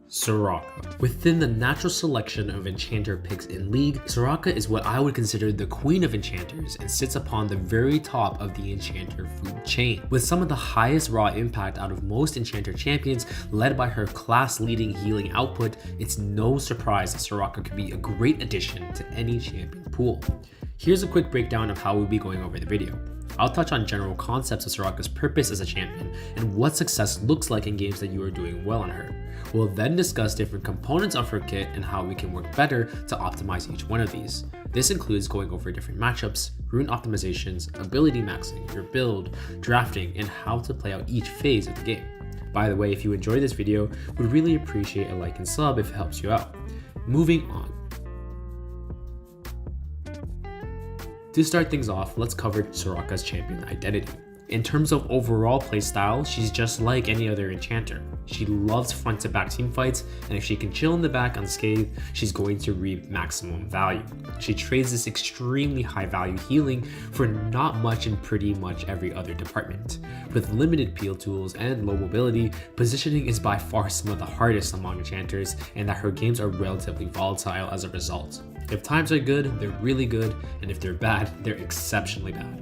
Soraka. Within the natural selection of enchanter picks in League, Soraka is what I would consider the queen of enchanters and sits upon the very top of the enchanter food chain. With some of the highest raw impact out of most enchanter champions, led by her class-leading healing output, it's no surprise that Soraka could be a great addition to any champion pool. Here's a quick breakdown of how we'll be going over the video. I'll touch on general concepts of Soraka's purpose as a champion and what success looks like in games that you are doing well on her. We'll then discuss different components of her kit and how we can work better to optimize each one of these. This includes going over different matchups, rune optimizations, ability maxing, your build, drafting, and how to play out each phase of the game. By the way, if you enjoyed this video, we'd really appreciate a like and sub if it helps you out. Moving on. To start things off, let's cover Soraka's champion identity. In terms of overall playstyle, she's just like any other enchanter. She loves front to back team fights, and if she can chill in the back unscathed, she's going to reap maximum value. She trades this extremely high value healing for not much in pretty much every other department. With limited peel tools and low mobility, positioning is by far some of the hardest among enchanters, and that her games are relatively volatile as a result. If times are good, they're really good, and if they're bad, they're exceptionally bad.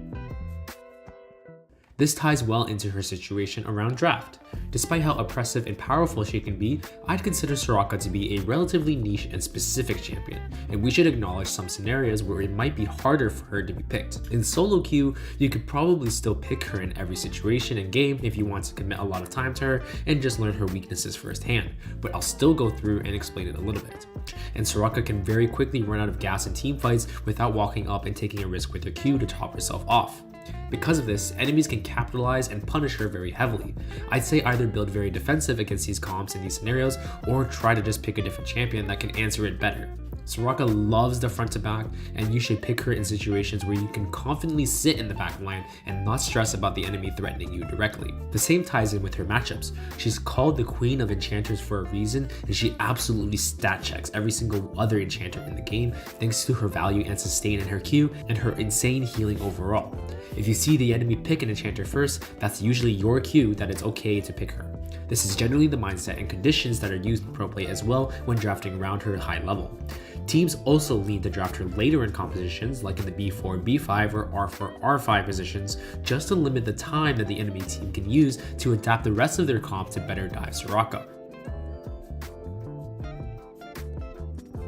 This ties well into her situation around draft. Despite how oppressive and powerful she can be, I'd consider Soraka to be a relatively niche and specific champion, and we should acknowledge some scenarios where it might be harder for her to be picked. In solo queue, you could probably still pick her in every situation and game if you want to commit a lot of time to her and just learn her weaknesses firsthand, but I'll still go through and explain it a little bit. And Soraka can very quickly run out of gas in team fights without walking up and taking a risk with her Q to top herself off. Because of this, enemies can capitalize and punish her very heavily. I'd say either build very defensive against these comps in these scenarios, or try to just pick a different champion that can answer it better. Soraka loves the front to back, and you should pick her in situations where you can confidently sit in the back line and not stress about the enemy threatening you directly. The same ties in with her matchups. She's called the queen of enchanters for a reason, and she absolutely stat checks every single other enchanter in the game thanks to her value and sustain in her Q and her insane healing overall. If you see the enemy pick an enchanter first, that's usually your cue that it's okay to pick her. This is generally the mindset and conditions that are used in pro play as well when drafting around her high level. Teams also lean to draft her later in compositions like in the B4, B5 or R4, R5 positions just to limit the time that the enemy team can use to adapt the rest of their comp to better dive Soraka.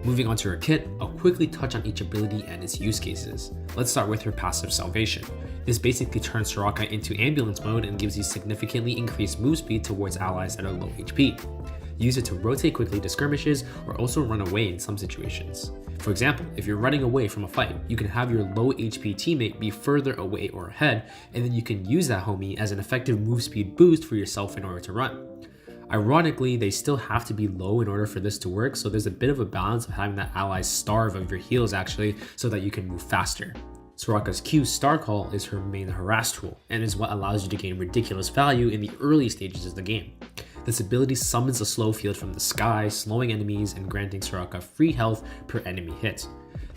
Moving on to her kit, I'll quickly touch on each ability and its use cases. Let's start with her passive Salvation. This basically turns Soraka into ambulance mode and gives you significantly increased move speed towards allies that are low HP. Use it to rotate quickly to skirmishes or also run away in some situations. For example, if you're running away from a fight, you can have your low HP teammate be further away or ahead, and then you can use that homie as an effective move speed boost for yourself in order to run. Ironically, they still have to be low in order for this to work, so there's a bit of a balance of having that ally starve of your heals actually so that you can move faster. Soraka's Q Star Call is her main harass tool and is what allows you to gain ridiculous value in the early stages of the game. This ability summons a slow field from the sky, slowing enemies and granting Soraka free health per enemy hit.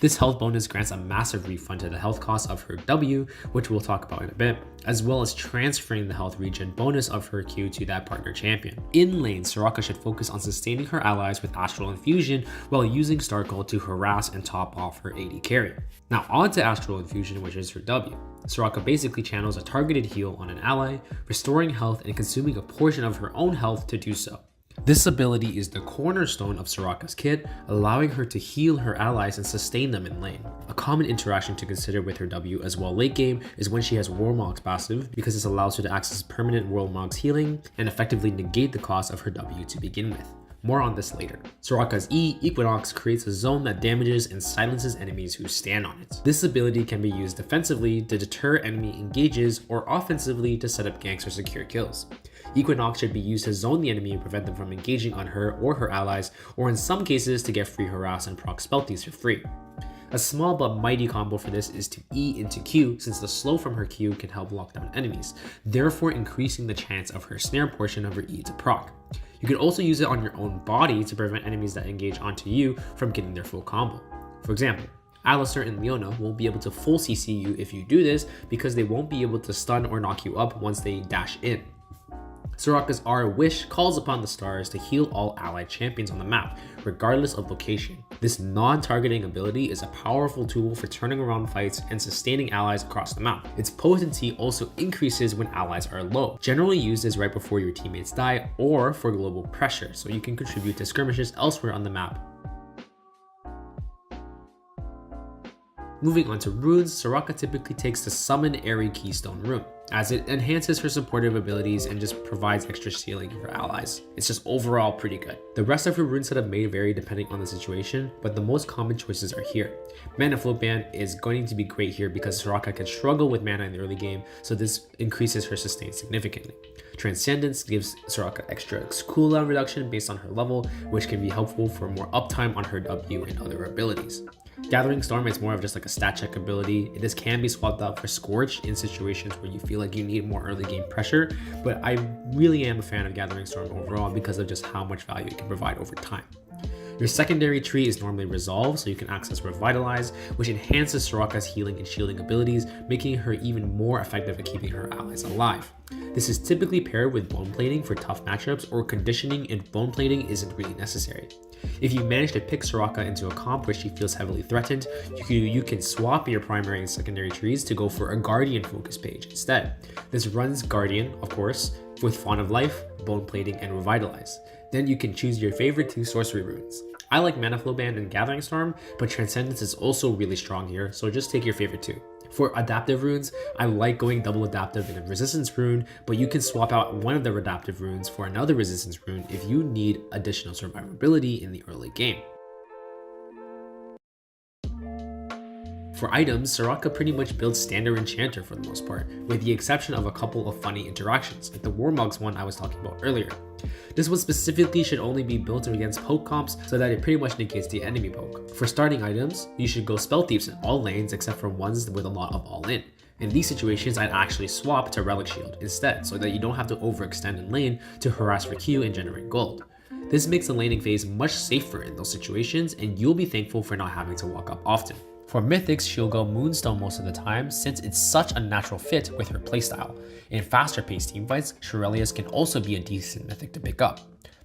This health bonus grants a massive refund to the health cost of her W, which we'll talk about in a bit, as well as transferring the health regen bonus of her Q to that partner champion. In lane, Soraka should focus on sustaining her allies with Astral Infusion while using Star Call to harass and top off her AD carry. Now on to Astral Infusion, which is her W. Soraka basically channels a targeted heal on an ally, restoring health and consuming a portion of her own health to do so. This ability is the cornerstone of Soraka's kit, allowing her to heal her allies and sustain them in lane. A common interaction to consider with her W as well late game is when she has Warmog's passive, because this allows her to access permanent Warmog's healing and effectively negate the cost of her W to begin with. More on this later. Soraka's E, Equinox, creates a zone that damages and silences enemies who stand on it. This ability can be used defensively to deter enemy engages or offensively to set up ganks or secure kills. Equinox should be used to zone the enemy and prevent them from engaging on her or her allies, or in some cases to get free harass and proc spelties for free. A small but mighty combo for this is to E into Q, since the slow from her Q can help lock down enemies, therefore increasing the chance of her snare portion of her E to proc. You can also use it on your own body to prevent enemies that engage onto you from getting their full combo. For example, Alistar and Leona won't be able to full CC you if you do this because they won't be able to stun or knock you up once they dash in. Soraka's R Wish calls upon the stars to heal all allied champions on the map, regardless of location. This non-targeting ability is a powerful tool for turning around fights and sustaining allies across the map. Its potency also increases when allies are low, generally used as right before your teammates die or for global pressure, so you can contribute to skirmishes elsewhere on the map. Moving on to runes, Soraka typically takes the Summon Airy Keystone rune, as it enhances her supportive abilities and just provides extra healing for allies. It's just overall pretty good. The rest of her rune setup may vary depending on the situation, but the most common choices are here. Mana Float Band is going to be great here because Soraka can struggle with mana in the early game, so this increases her sustain significantly. Transcendence gives Soraka extra cooldown reduction based on her level, which can be helpful for more uptime on her W and other abilities. Gathering Storm is more of just like a stat check ability. This can be swapped out for Scorch in situations where you feel like you need more early game pressure, but I really am a fan of Gathering Storm overall because of just how much value it can provide over time. Your secondary tree is normally Resolve, so you can access Revitalize, which enhances Soraka's healing and shielding abilities, making her even more effective at keeping her allies alive. This is typically paired with Bone Plating for tough matchups, or conditioning if Bone Plating isn't really necessary. If you manage to pick Soraka into a comp where she feels heavily threatened, you can swap your primary and secondary trees to go for a Guardian focus page instead. This runs Guardian, of course, with Fawn of Life, Bone Plating, and Revitalize. Then you can choose your favorite 2 sorcery runes. I like Mana Flow Band and Gathering Storm, but Transcendence is also really strong here, so just take your favorite 2. For adaptive runes, I like going double adaptive in a resistance rune, but you can swap out one of the adaptive runes for another resistance rune if you need additional survivability in the early game. For items, Soraka pretty much builds standard enchanter for the most part, with the exception of a couple of funny interactions, like the Warmugs one I was talking about earlier. This one specifically should only be built against poke comps so that it pretty much negates the enemy poke. For starting items, you should go Spell Thieves in all lanes except for ones with a lot of all-in. In these situations, I'd actually swap to Relic Shield instead, so that you don't have to overextend in lane to harass for Q and generate gold. This makes the laning phase much safer in those situations, and you'll be thankful for not having to walk up often. For Mythics, she'll go Moonstone most of the time since it's such a natural fit with her playstyle. In faster paced teamfights, Shurelius can also be a decent Mythic to pick up.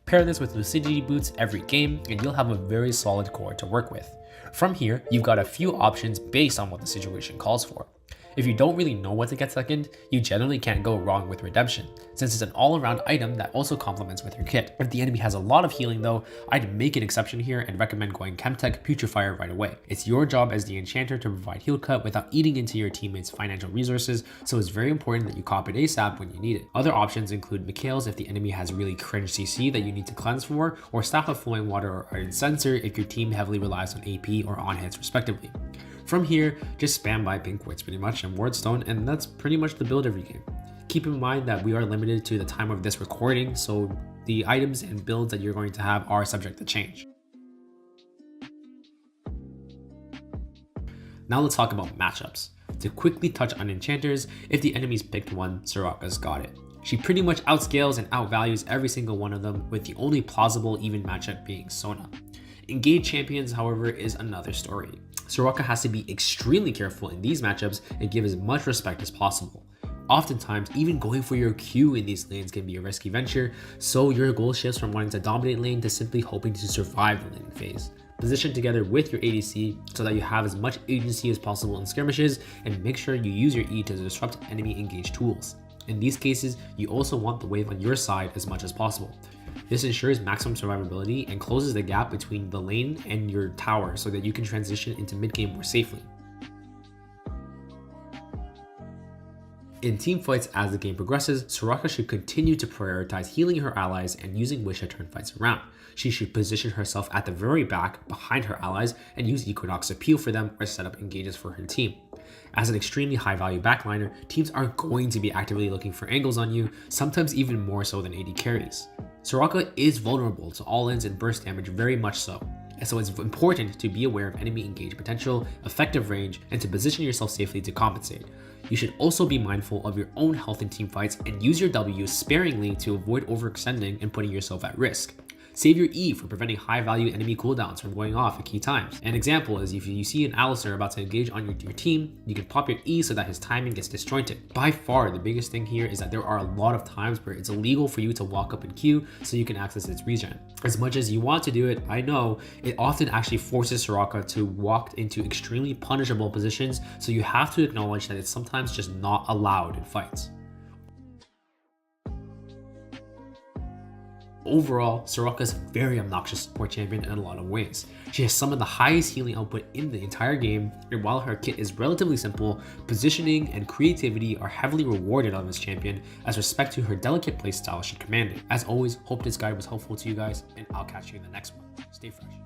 Pair this with Lucidity Boots every game and you'll have a very solid core to work with. From here, you've got a few options based on what the situation calls for. If you don't really know what to get second, you generally can't go wrong with Redemption, since it's an all-around item that also complements with your kit. If the enemy has a lot of healing though, I'd make an exception here and recommend going Chemtech Putrefier right away. It's your job as the enchanter to provide heal cut without eating into your teammates' financial resources, so it's very important that you cop it ASAP when you need it. Other options include Mikhail's if the enemy has really cringe CC that you need to cleanse for, or Staff of Flowing Water or Incenser if your team heavily relies on AP or on hits respectively. From here, just spam by Pink Wits pretty much and Wardstone, and that's pretty much the build every game. Keep in mind that we are limited to the time of this recording, so the items and builds that you're going to have are subject to change. Now let's talk about matchups. To quickly touch on enchanters, if the enemy's picked one, Soraka's got it. She pretty much outscales and outvalues every single one of them, with the only plausible even matchup being Sona. Engaged champions, however, is another story. Soraka has to be extremely careful in these matchups and give as much respect as possible. Oftentimes, even going for your Q in these lanes can be a risky venture, so your goal shifts from wanting to dominate lane to simply hoping to survive the lane phase. Position together with your ADC so that you have as much agency as possible in skirmishes, and make sure you use your E to disrupt enemy engaged tools. In these cases, you also want the wave on your side as much as possible. This ensures maximum survivability and closes the gap between the lane and your tower so that you can transition into mid-game more safely. In teamfights as the game progresses, Soraka should continue to prioritize healing her allies and using Wish to turn fights around. She should position herself at the very back behind her allies and use Equinox to peel for them or set up engages for her team. As an extremely high value backliner, teams are going to be actively looking for angles on you, sometimes even more so than AD carries. Soraka is vulnerable to all-ins and burst damage, very much so, and so it's important to be aware of enemy engage potential, effective range, and to position yourself safely to compensate. You should also be mindful of your own health in teamfights and use your W sparingly to avoid overextending and putting yourself at risk. Save your E for preventing high value enemy cooldowns from going off at key times. An example is if you see an Alistar about to engage on your team, you can pop your E so that his timing gets disjointed. By far, the biggest thing here is that there are a lot of times where it's illegal for you to walk up in Q so you can access its regen. As much as you want to do it, I know, it often actually forces Soraka to walk into extremely punishable positions, so you have to acknowledge that it's sometimes just not allowed in fights. Overall, Soraka is a very obnoxious support champion in a lot of ways. She has some of the highest healing output in the entire game, and while her kit is relatively simple, positioning and creativity are heavily rewarded on this champion as respect to her delicate playstyle she commanded. As always, hope this guide was helpful to you guys, and I'll catch you in the next one. Stay fresh.